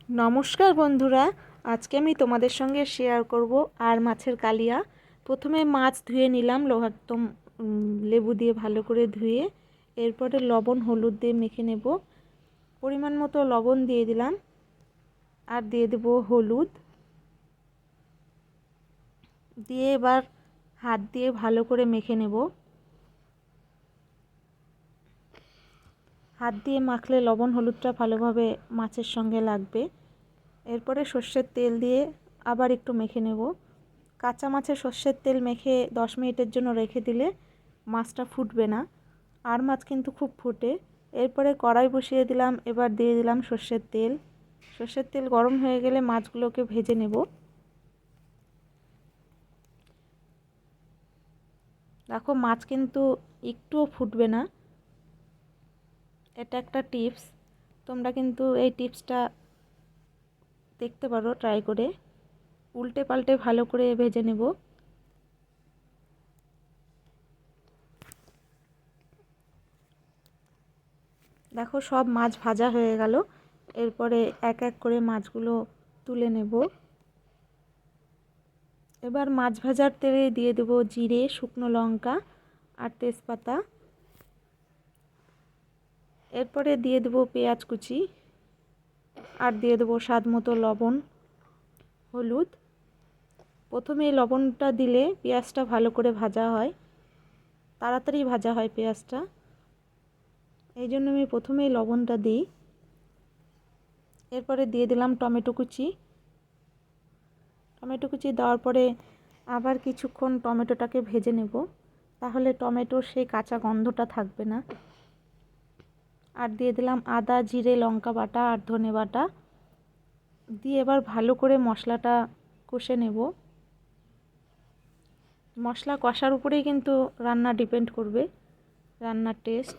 নমস্কার বন্ধুরা, আজকে আমি তোমাদের সঙ্গে শেয়ার করব আর মাছের কালিয়া। প্রথমে মাছ ধুয়ে নিলাম একদম লেবু দিয়ে ভালো করে ধুয়ে, এরপরে লবণ হলুদ দিয়ে মেখে নেব। পরিমাণ মতো লবণ দিয়ে দিলাম আর দিয়ে দেব হলুদ দিয়ে এবার হাত দিয়ে ভালো করে মেখে নেব। হাত দিয়ে মাখলে লবণ হলুদটা ভালোভাবে মাছের সঙ্গে লাগবে। এরপরে সর্ষের তেল দিয়ে আবার একটু মেখে নেব। কাঁচা মাছে সর্ষের তেল মেখে 10 মিনিটের জন্য রেখে দিলে মাছটা ফুটবে না, আর মাছ কিন্তু খুব ফোটে। এরপরে কড়াই বসিয়ে দিলাম, এবার দিয়ে দিলাম সর্ষের তেল। সর্ষের তেল গরম হয়ে গেলে মাছগুলোকে ভেজে নেব। দেখো মাছ কিন্তু একটুও ফুটবে না, এটা একটা টিপস। তোমরা কিন্তু এই টিপসটা দেখতে পারো ট্রাই করে। উল্টে পাল্টে ভালো করে ভেজে নেব। দেখো সব মাছ ভাজা হয়ে গেল। এরপরে এক এক করে মাছগুলো তুলে নেব। এবার মাছ ভাজার তেলে দিয়ে দেব জিরে, শুকনো লঙ্কা আর তেজপাতা। এরপরে দিয়ে দেব পেঁয়াজ কুচি আর দিয়ে দেব স্বাদ মতো লবণ হলুদ। প্রথমে লবণটা দিলে পেঁয়াজটা ভালো করে ভাজা হয়, তাড়াতাড়ি ভাজা হয় পেঁয়াজটা, এই জন্য আমি প্রথমেই লবণটা দিই। এরপরে দিয়ে দিলাম টমেটো কুচি। টমেটো কুচি দেওয়ার পরে আবার কিছুক্ষণ টমেটোটাকে ভেজে নেব, তাহলে টমেটোর সেই কাঁচা গন্ধটা থাকবে না। আর দিয়ে দিলাম আদা, জিরে, লঙ্কা বাটা আর ধনে বাটা দিয়ে এবার ভালো করে মশলাটা কষে নেব। মশলা কষার উপরেই কিন্তু রান্না ডিপেন্ড করবে, রান্নার টেস্ট।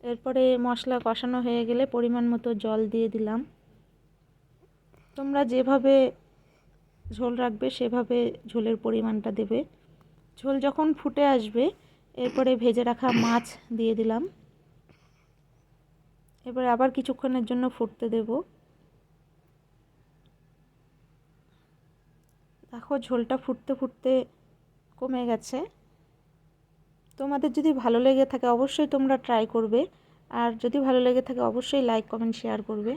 এরপরে মশলা কষানো হয়ে গেলে পরিমাণ মতো জল দিয়ে দিলাম। তোমরা যেভাবে ঝোল রাখবে সেভাবে ঝোলের পরিমাণটা দেবে। ঝোল যখন ফুটে আসবে এরপরে ভেজে রাখা মাছ দিয়ে দিলাম। এবারে আবার কিছুক্ষণের জন্য ফুটতে দেব। দেখো ঝোলটা ফুটতে ফুটতে কমে গেছে। তোমাদের যদি ভালো লেগে থাকে অবশ্যই তোমরা ট্রাই করবে, আর যদি ভালো লেগে থাকে অবশ্যই লাইক কমেন্ট শেয়ার করবে।